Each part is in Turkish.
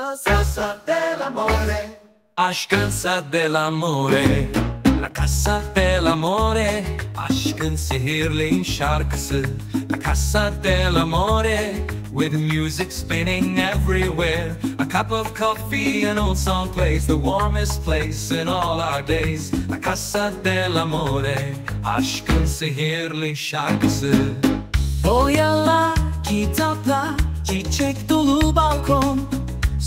Casa dell'amore, aşkınsa dell'amore. La casa dell'amore, aşkın sihirli şarkısı. La casa dell'amore, with music spinning everywhere. A cup of coffee, an old song plays, the warmest place in all our days. La casa dell'amore, aşkın sihirli şarkısı. Boyalar, kitaplar, çiçek dolu balkon.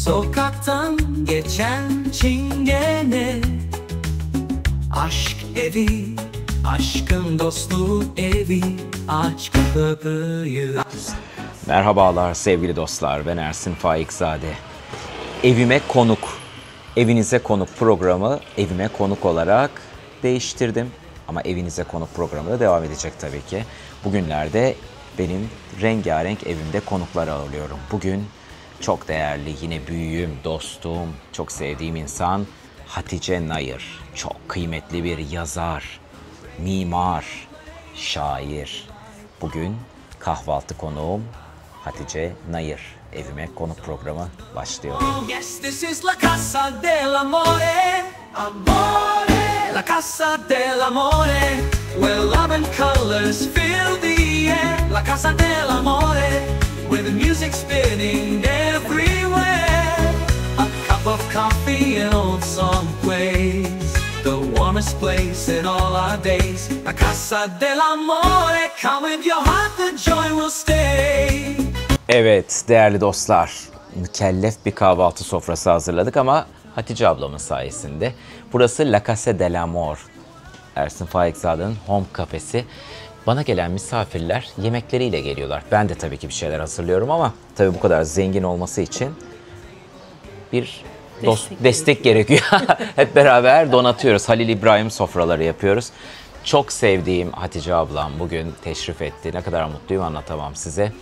Sokaktan geçen çingene. Aşk evi, aşkın dostluğu evi. Aç kapıyı. Merhabalar sevgili dostlar, ben Ersin Faikzade. Evime konuk, evinize konuk programı evime konuk olarak değiştirdim. Ama evinize konuk programı da devam edecek tabii ki. Bugünlerde benim rengarenk evimde konuklar ağırlıyorum. Bugün çok değerli, yine büyüğüm, dostum, çok sevdiğim insan Hatice Nayır. Çok kıymetli bir yazar, mimar, şair. Bugün kahvaltı konuğum Hatice Nayır. Evime konuk programı başlıyor. Yes, this is La Casa dell'amore, amore. La Casa dell'amore, where love and colors fill the air. La Casa dell'amore, with the music spinning everywhere. A cup of coffee and old song plays, the warmest place in all our days. La Casa dell'amore, come with your heart, the joy will stay. Evet değerli dostlar, mükellef bir kahvaltı sofrası hazırladık ama Hatice ablamın sayesinde. Burası La Casa dell'amore, Ersin Faikzade'nin home kafesi. Bana gelen misafirler yemekleriyle geliyorlar. Ben de tabii ki bir şeyler hazırlıyorum ama tabii bu kadar zengin olması için bir destek gerekiyor. Hep beraber donatıyoruz. Halil İbrahim sofraları yapıyoruz. Çok sevdiğim Hatice ablam bugün teşrif etti. Ne kadar mutluyum anlatamam size.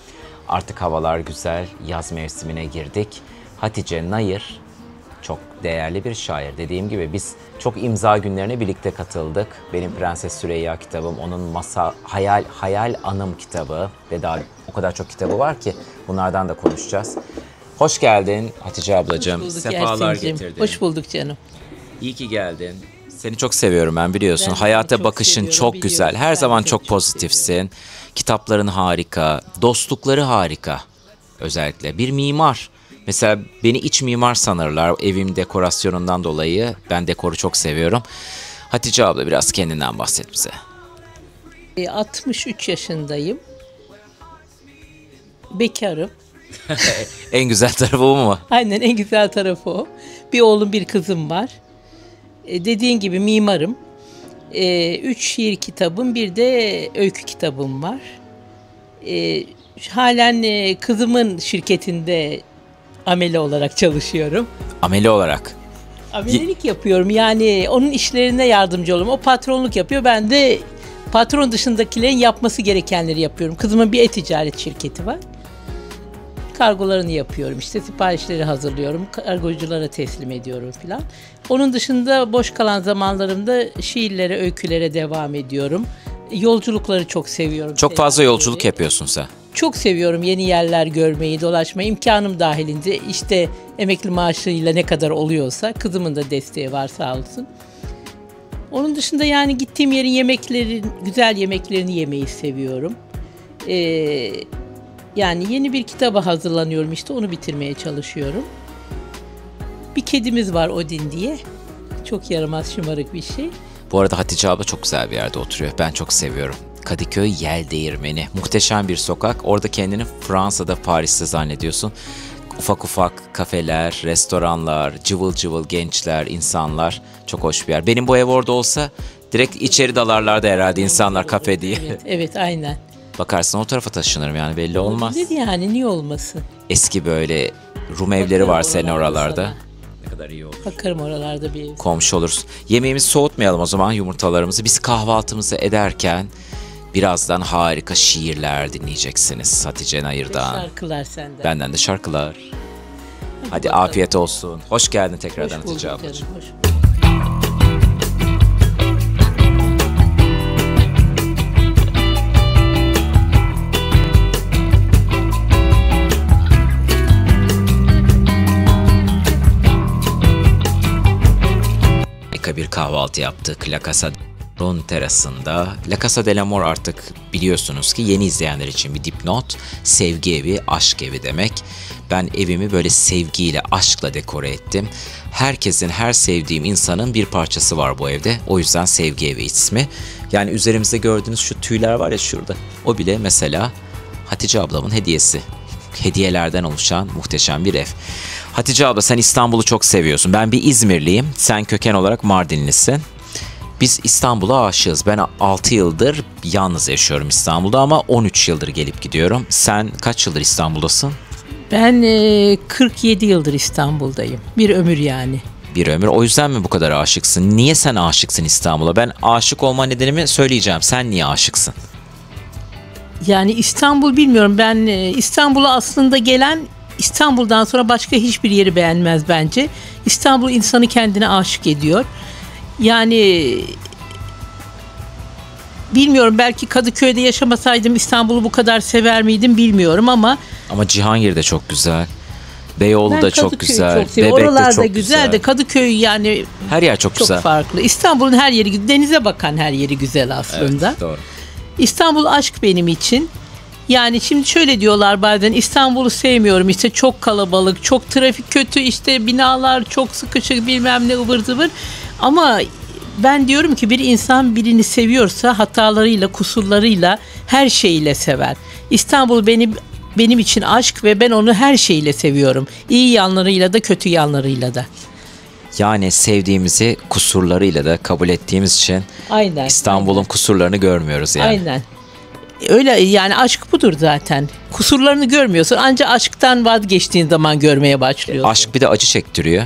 Artık havalar güzel, yaz mevsimine girdik. Hatice Nayır çok değerli bir şair. Dediğim gibi biz çok imza günlerine birlikte katıldık. Benim Prenses Süreyya kitabım, onun Hayal Anım kitabı ve daha o kadar çok kitabı var ki bunlardan da konuşacağız. Hoş geldin Hatice ablacığım. Hoş bulduk Sefalar Ersin'cim. getirdin. Hoş bulduk canım. İyi ki geldin. Seni çok seviyorum ben, biliyorsun. Ben de Hayata çok bakışın seviyorum, çok biliyorum. güzel. Her Ben zaman de çok çok pozitifsin. Kitapların harika. Dostlukları harika. Özellikle. Bir mimar. Mesela beni iç mimar sanırlar. Evim dekorasyonundan dolayı. Ben dekoru çok seviyorum. Hatice abla biraz kendinden bahset bize. 63 yaşındayım. Bekarım. En güzel tarafı bu mu? Aynen, en güzel tarafı o. Bir oğlum, bir kızım var. Dediğin gibi mimarım. 3 şiir kitabım, bir de öykü kitabım var. Halen kızımın şirketinde amele olarak çalışıyorum. Ameli olarak. Amelelik yapıyorum, yani onun işlerine yardımcı oluyorum. O patronluk yapıyor, ben de patron dışındakilerin yapması gerekenleri yapıyorum. Kızımın bir e-ticaret şirketi var. Kargolarını yapıyorum, işte siparişleri hazırlıyorum, kargoculara teslim ediyorum filan. Onun dışında boş kalan zamanlarımda şiirlere, öykülere devam ediyorum. Yolculukları çok seviyorum. Çok fazla yolculuk yapıyorsun sen. Çok seviyorum yeni yerler görmeyi, dolaşmayı. İmkanım dahilinde, işte emekli maaşıyla ne kadar oluyorsa, kızımın da desteği var sağ olsun. Onun dışında yani gittiğim yerin yemekleri, güzel yemeklerini yemeyi seviyorum. Yani yeni bir kitaba hazırlanıyorum, işte onu bitirmeye çalışıyorum. Bir kedimiz var, Odin diye. Çok yaramaz, şımarık bir şey. Bu arada Hatice abla çok güzel bir yerde oturuyor. Ben çok seviyorum. Kadıköy Yeldeğirmeni. Muhteşem bir sokak. Orada kendini Fransa'da, Paris'te zannediyorsun. Ufak ufak kafeler, restoranlar, cıvıl cıvıl gençler, insanlar. Çok hoş bir yer. Benim bu ev orada olsa direkt içeri dalarlardı herhalde insanlar kafe diye. Evet, aynen. Bakarsın o tarafa taşınırım, yani belli olmaz. Dedi yani, niye olmasın? Eski böyle Rum evleri var senin oralarda. Sana. Ne kadar iyi olur. Bakarım oralarda bir ev. Komşu oluruz. Yemeğimizi soğutmayalım o zaman, yumurtalarımızı. Biz kahvaltımızı ederken birazdan harika şiirler dinleyeceksiniz Hatice Nayır'dan. Şarkılar senden. Benden de şarkılar. Hadi bakalım. afiyet olsun. Hoş geldin tekrardan Hoş bulduk Hatice canım, ablacığım. hoş bulduk. bir kahvaltı yaptık La Casa Ron terasında. La Casa del Amor artık biliyorsunuz ki yeni izleyenler için bir dipnot. Sevgi evi, aşk evi demek. Ben evimi böyle sevgiyle, aşkla dekore ettim. Herkesin, her sevdiğim insanın bir parçası var bu evde. O yüzden Sevgi Evi ismi. Yani üzerimizde gördüğünüz şu tüyler var ya şurada. O bile mesela Hatice ablamın hediyesi. Hediyelerden oluşan muhteşem bir ev. Hatice abla, sen İstanbul'u çok seviyorsun. Ben bir İzmirliyim. Sen köken olarak Mardinlisin. Biz İstanbul'a aşığız. Ben 6 yıldır yalnız yaşıyorum İstanbul'da ama 13 yıldır gelip gidiyorum. Sen kaç yıldır İstanbul'dasın? Ben 47 yıldır İstanbul'dayım. Bir ömür yani. Bir ömür. O yüzden mi bu kadar aşıksın? Niye sen aşıksın İstanbul'a? Ben aşık olma nedenimi söyleyeceğim. Sen niye aşıksın? Yani İstanbul bilmiyorum. Ben İstanbul'a aslında gelen İstanbul'dan sonra başka hiçbir yeri beğenmez bence. İstanbul insanı kendine aşık ediyor. Yani bilmiyorum, belki Kadıköy'de yaşamasaydım İstanbul'u bu kadar sever miydim bilmiyorum ama Cihangir de çok güzel. Beyoğlu ben da çok Kadıköy'ü güzel. çok seviyorum. Bebek de Oralar da çok güzel de Kadıköy yani her yer çok güzel. çok farklı. İstanbul'un her yeri, denize bakan her yeri güzel aslında. Evet, doğru. İstanbul aşk benim için. Yani şimdi şöyle diyorlar bazen, İstanbul'u sevmiyorum, işte çok kalabalık, çok trafik kötü, işte binalar çok sıkışık, bilmem ne ıvır zıvır. Ama ben diyorum ki bir insan birini seviyorsa hatalarıyla, kusurlarıyla, her şeyiyle sever. İstanbul benim için aşk ve ben onu her şeyiyle seviyorum. İyi yanlarıyla da kötü yanlarıyla da. Yani sevdiğimizi kusurlarıyla da kabul ettiğimiz için Aynen. İstanbul'un kusurlarını görmüyoruz yani. Aynen. Öyle yani, aşk budur zaten. Kusurlarını görmüyorsun. Ancak aşktan vazgeçtiğin zaman görmeye başlıyorsun. Aşk bir de acı çektiriyor.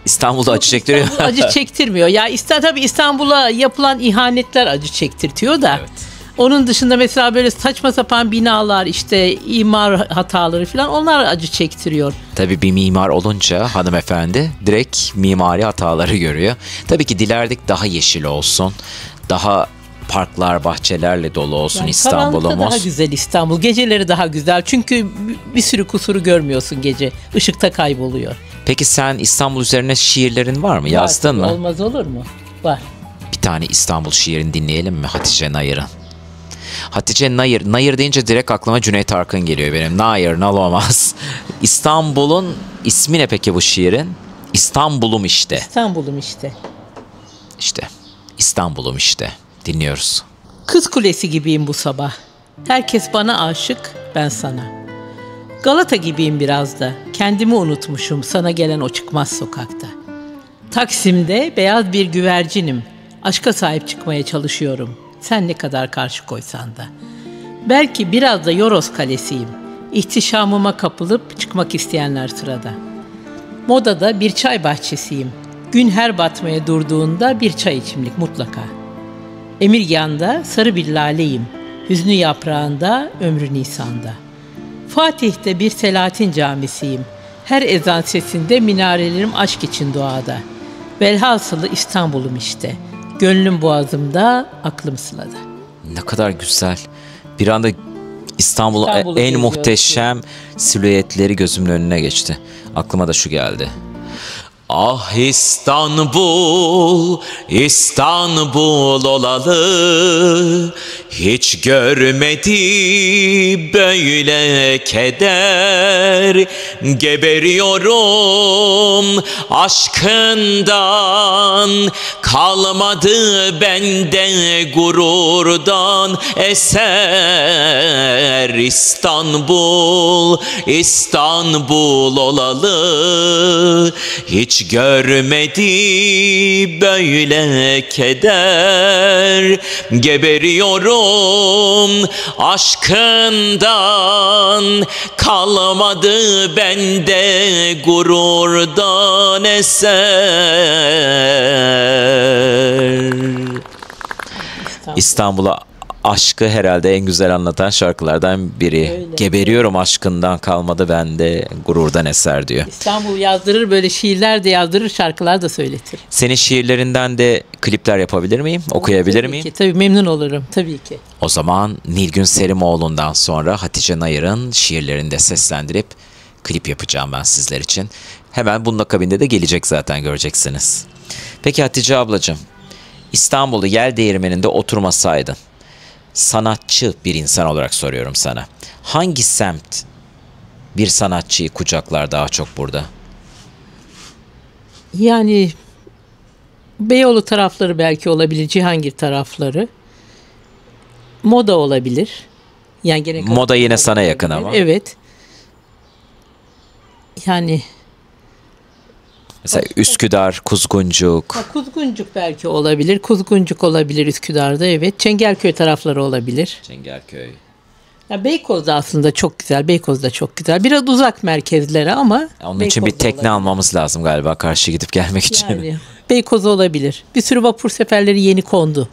İstanbul'da acı çektiriyor. İstanbul acı çektirmiyor. Ya tabii İstanbul'a yapılan ihanetler acı çektirtiyor da. Evet. Onun dışında mesela böyle saçma sapan binalar, işte imar hataları falan, onlar acı çektiriyor. Tabii bir mimar olunca hanımefendi direkt mimari hataları görüyor. Tabii ki dilerdik daha yeşil olsun. Daha parklar, bahçelerle dolu olsun Yani İstanbul'umuz. karanlıkta daha güzel İstanbul. Geceleri daha güzel. Çünkü bir sürü kusuru görmüyorsun gece. Işıkta kayboluyor. Peki sen İstanbul üzerine şiirlerin var mı? Yazdın mı? Olmaz olur mu? Var. Bir tane İstanbul şiirini dinleyelim mi Hatice Nayır'ın? Hatice Nayır. Nayır deyince direkt aklıma Cüneyt Arkın geliyor benim. Nayır, olamaz. İstanbul'un ismi ne peki bu şiirin? İstanbul'um işte. İstanbul'um işte. İşte. İstanbul'um işte. Dinliyoruz. Kız Kulesi gibiyim bu sabah. Herkes bana aşık, ben sana. Galata gibiyim biraz da. Kendimi unutmuşum sana gelen o çıkmaz sokakta. Taksim'de beyaz bir güvercinim. Aşka sahip çıkmaya çalışıyorum. Sen ne kadar karşı koysan da. Belki biraz da Yoros Kalesiyim. İhtişamıma kapılıp çıkmak isteyenler sırada. Modada bir çay bahçesiyim. Gün her batmaya durduğunda bir çay içimlik mutlaka. Emirgan'da sarı bir laleyim. Hüznü yaprağında, ömrü Nisan'da. Fatih'te bir Selahattin camisiyim. Her ezan sesinde minarelerim aşk için duada. Velhasılı İstanbul'um işte. Gönlüm boğazımda, aklım sılada. Ne kadar güzel. Bir anda İstanbul'un İstanbul'u en görüyorsun. muhteşem silüetleri gözümün önüne geçti. Aklıma da şu geldi. Ah İstanbul, İstanbul olalı, hiç görmedi böyle keder. Geberiyorum aşkından, kalmadı bende gururdan eser. İstanbul, İstanbul olalı, hiç görmedi böyle keder. Geberiyorum aşkından, kalmadı bende gururdan eser. İstanbul'a aşkı herhalde en güzel anlatan şarkılardan biri. Öyle. Geberiyorum aşkından, kalmadı bende gururdan eser diyor. İstanbul yazdırır, böyle şiirler de yazdırır, şarkılar da söyletir. Senin şiirlerinden de klipler yapabilir miyim? Okuyabilir miyim? Tabii memnun olurum, tabii ki. O zaman Nilgün Serimoğlu'ndan sonra Hatice Nayır'ın şiirlerini de seslendirip klip yapacağım ben sizler için. Hemen bunun akabinde de gelecek zaten, göreceksiniz. Peki Hatice ablacığım, İstanbul'u Yel Değirmeni'nde oturmasaydın, sanatçı bir insan olarak soruyorum sana, hangi semt bir sanatçıyı kucaklar daha çok burada? Yani Beyoğlu tarafları belki olabilir, Cihangir tarafları. Moda olabilir. Yani gene Moda yine sana yakın ama. Evet. Yani Mesela Üsküdar, Kuzguncuk. Kuzguncuk belki olabilir. Kuzguncuk olabilir Üsküdar'da, evet. Çengelköy tarafları olabilir. Çengelköy. Ya Beykoz da aslında çok güzel. Beykoz da çok güzel. Biraz uzak merkezlere ama Onun için bir Beykoz'da tekne olabilir. almamız lazım galiba, karşı gidip gelmek için. Yani Beykoz olabilir. Bir sürü vapur seferleri yeni kondu.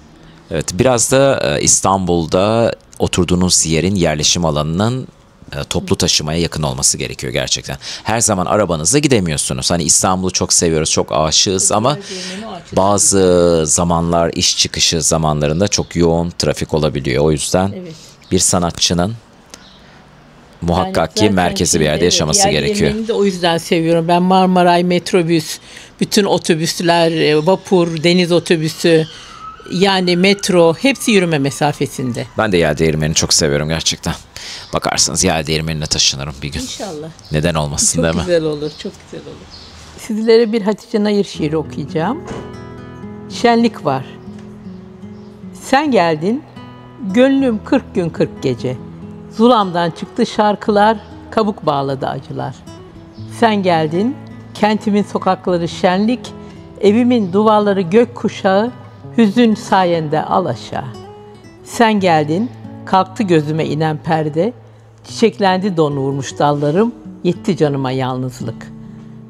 Evet, biraz da İstanbul'da oturduğunuz yerin yerleşim alanının toplu taşımaya yakın olması gerekiyor gerçekten. Her zaman arabanızla gidemiyorsunuz. Hani İstanbul'u çok seviyoruz, çok aşığız ama bazı zamanlar, iş çıkışı zamanlarında çok yoğun trafik olabiliyor. O yüzden Evet. bir sanatçının muhakkak ki zaten merkezi bir yerde şimdi, yaşaması yer gerekiyor. yemeğini de o yüzden seviyorum. Ben Marmaray, metrobüs, bütün otobüsler, vapur, deniz otobüsü, yani metro, hepsi yürüme mesafesinde. Ben de Yel Değirmeni'ni çok seviyorum gerçekten. Bakarsanız Yel Değirmeni'ne taşınırım bir gün. İnşallah. Neden olmasın, Çok değil mi? güzel olur, çok güzel olur. Sizlere bir Hatice Nayır şiiri okuyacağım. Şenlik var. Sen geldin, gönlüm 40 gün 40 gece. Zulamdan çıktı şarkılar, kabuk bağladı acılar. Sen geldin, kentimin sokakları şenlik, evimin duvarları gök kuşağı, hüzün sayende al aşağı. Sen geldin, kalktı gözüme inen perde, çiçeklendi don vurmuş dallarım, yetti canıma yalnızlık.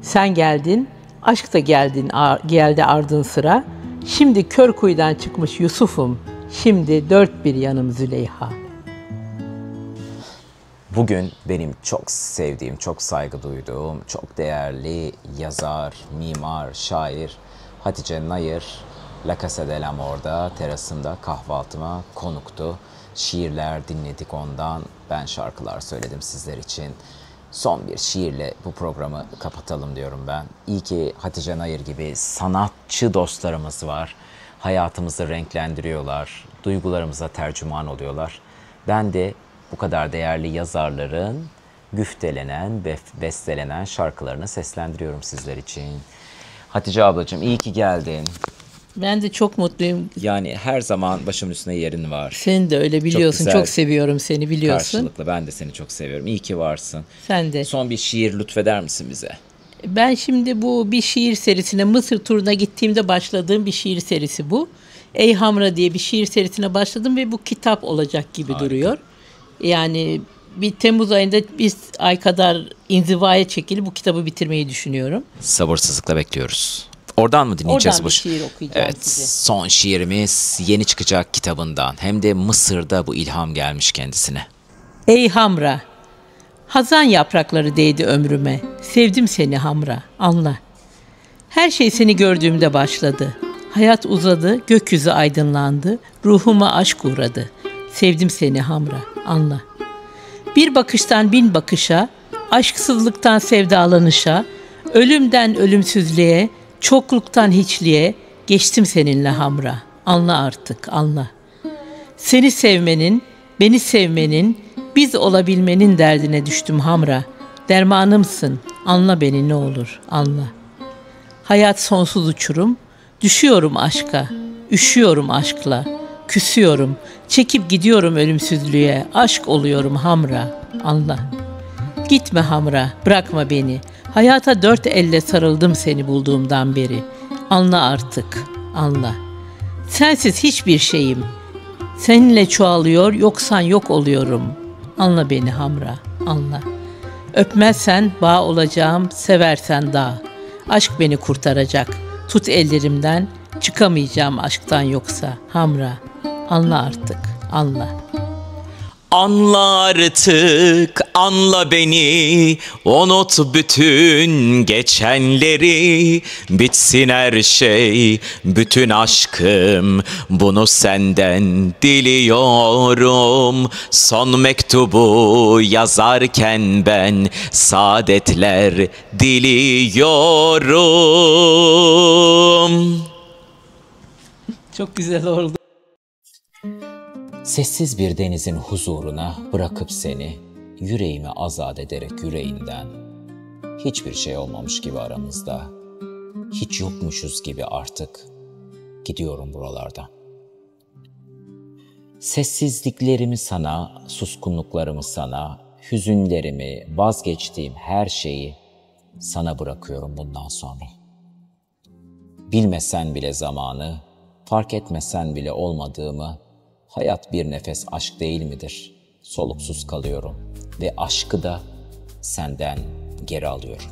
Sen geldin, aşk da geldi ardın sıra, şimdi kör kuyudan çıkmış Yusuf'um, şimdi dört bir yanım Züleyha. Bugün benim çok sevdiğim, çok saygı duyduğum, çok değerli yazar, mimar, şair Hatice Nayır, La Casa del Amor'da terasında kahvaltıma konuktu. Şiirler dinledik ondan, ben şarkılar söyledim sizler için. Son bir şiirle bu programı kapatalım diyorum ben. İyi ki Hatice Nayır gibi sanatçı dostlarımız var. Hayatımızı renklendiriyorlar, duygularımıza tercüman oluyorlar. Ben de bu kadar değerli yazarların güftelenen ve bestelenen şarkılarını seslendiriyorum sizler için. Hatice ablacığım, iyi ki geldin. Ben de çok mutluyum. Yani her zaman başımın üstünde yerin var. Sen de öyle biliyorsun. güzel. Çok seviyorum seni, biliyorsun. Karşılıklı, ben de seni çok seviyorum. İyi ki varsın. Sen de. Son bir şiir lütfeder misin bize? Ben şimdi bu bir şiir serisine, Mısır turuna gittiğimde başladığım bir şiir serisi bu. Ey Hamra diye bir şiir serisine başladım ve bu kitap olacak gibi duruyor. Yani bir Temmuz ayında bir ay kadar inzivaya çekilip bu kitabı bitirmeyi düşünüyorum. Sabırsızlıkla bekliyoruz. Oradan mı dinleyeceğiz Oradan bu bir şiir okuyacağım Evet, size. son şiirimiz yeni çıkacak kitabından. Hem de Mısır'da bu ilham gelmiş kendisine. Ey Hamra, hazan yaprakları değdi ömrüme. Sevdim seni Hamra, anla. Her şey seni gördüğümde başladı. Hayat uzadı, gökyüzü aydınlandı. Ruhuma aşk uğradı. Sevdim seni Hamra, anla. Bir bakıştan bin bakışa, aşksızlıktan sevdalanışa, ölümden ölümsüzlüğe, çokluktan hiçliğe geçtim seninle Hamra. Anla artık, anla. Seni sevmenin, beni sevmenin, biz olabilmenin derdine düştüm Hamra. Dermanımsın, anla beni ne olur, anla. Hayat sonsuz uçurum, düşüyorum aşka, üşüyorum aşkla, küsüyorum, çekip gidiyorum ölümsüzlüğe, aşk oluyorum Hamra, anla. Gitme Hamra, bırakma beni, hayata dört elle sarıldım seni bulduğumdan beri. Anla artık, anla. Sensiz hiçbir şeyim, seninle çoğalıyor, yoksan yok oluyorum. Anla beni Hamra, anla. Öpmezsen bağ olacağım, seversen dağ. Aşk beni kurtaracak, tut ellerimden, çıkamayacağım aşktan yoksa Hamra. Anla artık, anla. Anla artık, anla beni, unut bütün geçenleri. Bitsin her şey, bütün aşkım, bunu senden diliyorum. Son mektubu yazarken ben saadetler diliyorum. Çok güzel oldu. Sessiz bir denizin huzuruna bırakıp seni, yüreğimi azat ederek yüreğinden. Hiçbir şey olmamış gibi aramızda, hiç yokmuşuz gibi artık. Gidiyorum buralardan. Sessizliklerimi sana, suskunluklarımı sana, hüzünlerimi, vazgeçtiğim her şeyi sana bırakıyorum bundan sonra. Bilmesen bile zamanı, fark etmesen bile olmadığımı, hayat bir nefes aşk değil midir? Soluksuz kalıyorum ve aşkı da senden geri alıyorum.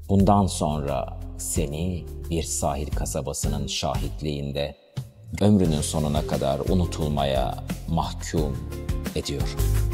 Bundan sonra seni bir sahil kasabasının şahitliğinde ömrünün sonuna kadar unutulmaya mahkum ediyorum.